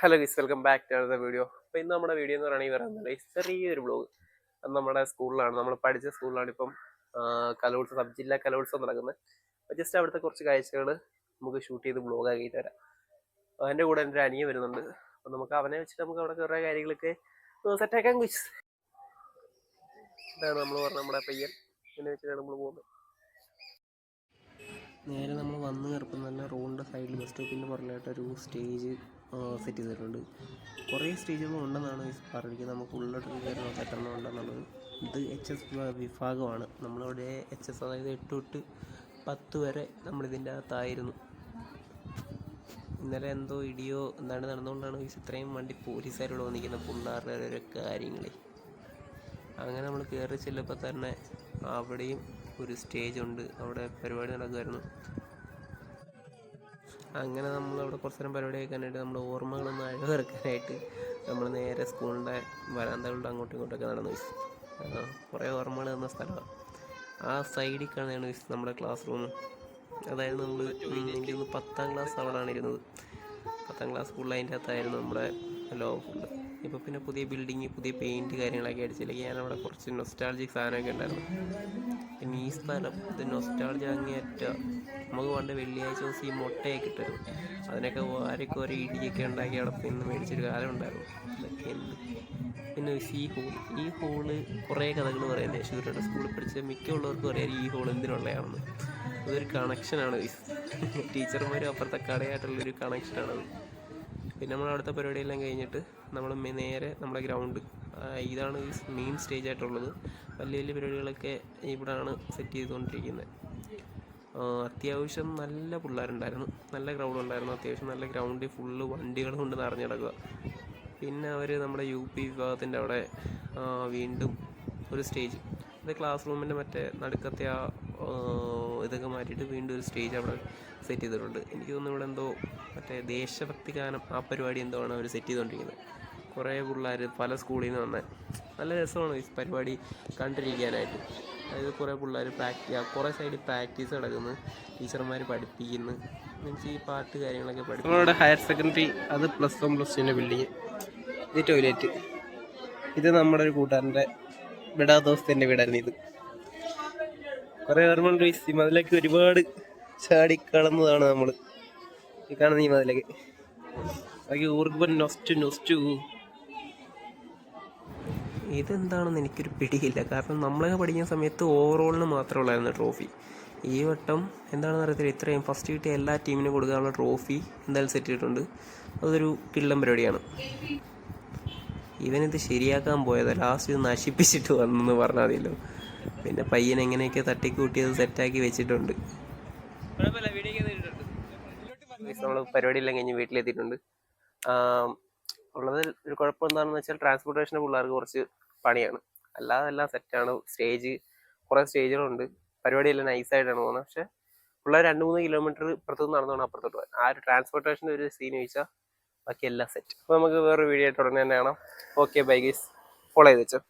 Hello guys, welcome back to the video. അപ്പോൾ ഇന്ന് നമ്മുടെ വീഡിയോ എന്ന് പറയുന്നത് ചെറിയൊരു ബ്ലോഗ്. അത് നമ്മുടെ സ്കൂളിലാണ്, നമ്മൾ പഠിച്ച സ്കൂളിലാണ് ഇപ്പം കലോത്സവം, സബ് ജില്ലാ കലോത്സവം നടക്കുന്നത്. അപ്പോൾ ജസ്റ്റ് അവിടുത്തെ കുറച്ച് കാഴ്ചകൾ നമുക്ക് ഷൂട്ട് ചെയ്ത് ബ്ലോഗ് ആക്കിയിട്ട് വരാം. അതിൻ്റെ കൂടെ എൻ്റെ ഒരു അനിയൻ വരുന്നുണ്ട്. അപ്പോൾ നമുക്ക് അവനെ വെച്ചിട്ട് നമുക്ക് അവിടെ കുറേ കാര്യങ്ങളൊക്കെ സെറ്റാക്കാൻ ഗൈസ്. ഇതാണ് നമ്മൾ പറഞ്ഞ നമ്മുടെ പയ്യൻ, ഇതിനെ വെച്ചിട്ടാണ് നമ്മൾ പോകുന്നത്. നേരെ നമ്മൾ വന്ന് കയറുമ്പോൾ തന്നെ റോഡിൻ്റെ സൈഡിൽ ബസ് സ്റ്റോപ്പിൻ്റെ പുറകിലായിട്ടൊരു സ്റ്റേജ് സെറ്റ് ചെയ്തിട്ടുണ്ട്. കുറേ സ്റ്റേജുകൾ ഉണ്ടെന്നാണ് പറഞ്ഞിരിക്കുന്നത്. നമുക്ക് ഉള്ളിലോട്ട് കയറണം, സെറ്റെണ്ണം ഉണ്ടെന്നുള്ളത്. ഇത് HS വിഭാഗമാണ്. നമ്മളിവിടെ HS, അതായത് 8 തൊട്ട് 10 വരെ നമ്മളിതിൻ്റെ അകത്തായിരുന്നു. ഇന്നലെ എന്തോ ഇടിയോ എന്താണ് നടന്നുകൊണ്ടാണ് ഇത്രയും വണ്ടി പോലീസുകാരോട് വന്നിരിക്കുന്ന പിള്ളേരുടെ ഓരോ കാര്യങ്ങൾ. അങ്ങനെ നമ്മൾ കയറി ചെല്ലുമ്പോൾ തന്നെ അവിടെയും ഒരു സ്റ്റേജ് ഉണ്ട്, അവിടെ പരിപാടി നടക്കുമായിരുന്നു. അങ്ങനെ നമ്മളവിടെ കുറച്ച് നേരം പരിപാടി കഴിക്കാനായിട്ട് നമ്മുടെ ഓർമ്മകളൊന്നും അഴവിറക്കാനായിട്ട് നമ്മൾ നേരെ സ്കൂളിൻ്റെ വരാന്തകളുടെ അങ്ങോട്ടും ഇങ്ങോട്ടൊക്കെ നടന്നു. കുറേ ഓർമ്മകൾ തന്ന സ്ഥലമാണ്. ആ സൈഡിൽ കാണുകയാണ് നമ്മുടെ ക്ലാസ് റൂം. അതായത് നമ്മൾ എനിക്ക് 10ാം ക്ലാസ് അവിടെയാണ് ഇരുന്നത്. 10ാം ക്ലാസ് ഫുള്ള് അതിൻ്റെ അകത്തായിരുന്നു നമ്മുടെ ലോ ഫുള്ള്. ഇപ്പോൾ പിന്നെ പുതിയ ബിൽഡിങ്, പുതിയ പെയിൻറ്റ് കാര്യങ്ങളൊക്കെ അടിച്ചില്ലെങ്കിൽ ഞാനവിടെ കുറച്ച് നൊസ്റ്റാൾജിക് സാധനമൊക്കെ ഉണ്ടായിരുന്നു. പിന്നെ ഈ സ്ഥലം ഇത് നൊസ്റ്റാൾജി അങ്ങേയറ്റ. നമുക്ക് പണ്ട് വെള്ളിയാഴ്ച ദിവസം ഈ മുട്ടയൊക്കെ ഇട്ടായിരുന്നു. അതിനൊക്കെ വാരയ്ക്ക് ഓരോ ഇടിയൊക്കെ ഉണ്ടാക്കി അവിടെ പിന്നെ മേടിച്ചൊരു കാലം ഉണ്ടായിരുന്നു. ഇതൊക്കെ ഉണ്ട്. പിന്നെ ഈ ഹോള് കുറേ കഥകൾ പറയുന്നത് ശൂരുടെ സ്കൂളിൽ പഠിച്ച മിക്കുള്ളവർക്കും അറിയാം ഈ ഹോൾ എന്തിനുള്ളതാണെന്ന്. അതൊരു കണക്ഷനാണ്. ടീച്ചർമാരും അപ്പുറത്തെ കടയായിട്ടുള്ളൊരു കണക്ഷനാണത്. പിന്നെ നമ്മൾ അവിടുത്തെ പരിപാടിയെല്ലാം കഴിഞ്ഞിട്ട് നമ്മൾ നേരെ നമ്മുടെ ഗ്രൗണ്ട്, ഇതാണ് മെയിൻ സ്റ്റേജ് ആയിട്ടുള്ളത്. വലിയ വലിയ പരിപാടികളൊക്കെ ഇവിടെയാണ് സെറ്റ് ചെയ്തുകൊണ്ടിരിക്കുന്നത്. അത്യാവശ്യം നല്ല പിള്ളേരുണ്ടായിരുന്നു, നല്ല ക്രൗഡ് ഉണ്ടായിരുന്നു. അത്യാവശ്യം നല്ല ഗ്രൗണ്ടിൽ ഫുള്ള് വണ്ടികൾ കൊണ്ട് നിറഞ്ഞു കിടക്കുക. പിന്നെ അവർ നമ്മുടെ UP വിഭാഗത്തിൻ്റെ അവിടെ വീണ്ടും ഒരു സ്റ്റേജ്, ഇത് ക്ലാസ് റൂമിൻ്റെ മറ്റേ നടുക്കത്തെ ഇതൊക്കെ മാറ്റിയിട്ട് വീണ്ടും ഒരു സ്റ്റേജ് അവിടെ സെറ്റ് ചെയ്തിട്ടുണ്ട്. എനിക്ക് തോന്നുന്നു ഇവിടെ എന്തോ മറ്റേ ദേശഭക്തി ഗാനം, ആ പരിപാടി എന്തോ ആണ് അവർ സെറ്റ് ചെയ്തുകൊണ്ടിരിക്കുന്നത്. കുറേ പിള്ളേർ പല സ്കൂളിൽ നിന്ന് വന്നാൽ നല്ല രസമാണ് ഈ പരിപാടി കണ്ടിരിക്കാനായിട്ട്. അതായത് കുറേ പിള്ളേർ കുറേ സൈഡിൽ പ്രാക്ടീസ് നടക്കുന്നു, ടീച്ചർമാർ പഠിപ്പിക്കുന്നു. മീൻസ് ഈ പാട്ട് കാര്യങ്ങളൊക്കെ പഠിക്കും. നമ്മളുടെ ഹയർ സെക്കൻഡറി അത് +1 +2 ബിൽഡിങ്. ഇത് ടോയ്ലറ്റ്. ഇത് നമ്മുടെ ഒരു കൂട്ടുകാരൻ്റെ വിടാ ദോസ്തിൻ്റെ വീടായിരുന്നു ഇത്. കുറേ ഓർമ്മയുണ്ട്. ഈ മതിലൊക്കെ ഒരുപാട് ചാടി കളന്നതാണ് നമ്മൾ ഈ കാണുന്ന ഈ മതിലൊക്കെ. ബാക്കി ഊർബൻ നൊസ്റ്റു. ഇതെന്താണെന്ന് എനിക്കൊരു പിടിയില്ല. കാരണം നമ്മളൊക്കെ പഠിക്കുന്ന സമയത്ത് ഓവറോളിന് മാത്രമേ ഉള്ളായിരുന്നു ട്രോഫി. ഈ വട്ടം എന്താണെന്ന് അറിയത്തില്ല, ഇത്രയും ഫസ്റ്റ് കിട്ടിയ എല്ലാ ടീമിനും കൊടുക്കാനുള്ള ട്രോഫി എന്തായാലും സെറ്റ് ചെയ്തിട്ടുണ്ട്. അതൊരു കിള്ളം പരിപാടിയാണ്. ഇവനിത് ശരിയാക്കാൻ പോയത് ലാസ്റ്റ് ഇത് നശിപ്പിച്ചിട്ട് വന്നെന്ന് പറഞ്ഞാൽ മതിയല്ലോ. പിന്നെ പയ്യൻ എങ്ങനെയൊക്കെ തട്ടിക്കൂട്ടിയത് സെറ്റാക്കി വെച്ചിട്ടുണ്ട്. നമ്മൾ പരിപാടിയെല്ലാം കഴിഞ്ഞ് വീട്ടിലെത്തിയിട്ടുണ്ട്. ഉള്ളത് ഒരു കുഴപ്പം എന്താണെന്ന് വെച്ചാൽ ട്രാൻസ്പോർട്ടേഷൻ്റെ പിള്ളേർക്ക് കുറച്ച് പണിയാണ്. അല്ലാതെ എല്ലാം സെറ്റാണ്. കുറേ സ്റ്റേജുകളുണ്ട്. പരിപാടിയെല്ലാം നൈസായിട്ടാണ് പോകുന്നത്. പക്ഷേ പിള്ളേർ 2-3 കിലോമീറ്റർ ഇപ്പുറത്തുനിന്ന് നടന്നുകൊണ്ട് അപ്പുറത്തോട്ട് പോകാൻ. ആ ഒരു ട്രാൻസ്പോർട്ടേഷൻ്റെ ഒരു സീൻ ചോദിച്ചാൽ ബാക്കി എല്ലാം സെറ്റ്. അപ്പോൾ നമുക്ക് വേറൊരു വീഡിയോ ആയിട്ട് ഉടനെ തന്നെ കാണാം. ഓക്കെ ബൈ ഗൈസ്, ഫോളോ ചെയ്ത് വെച്ചോ.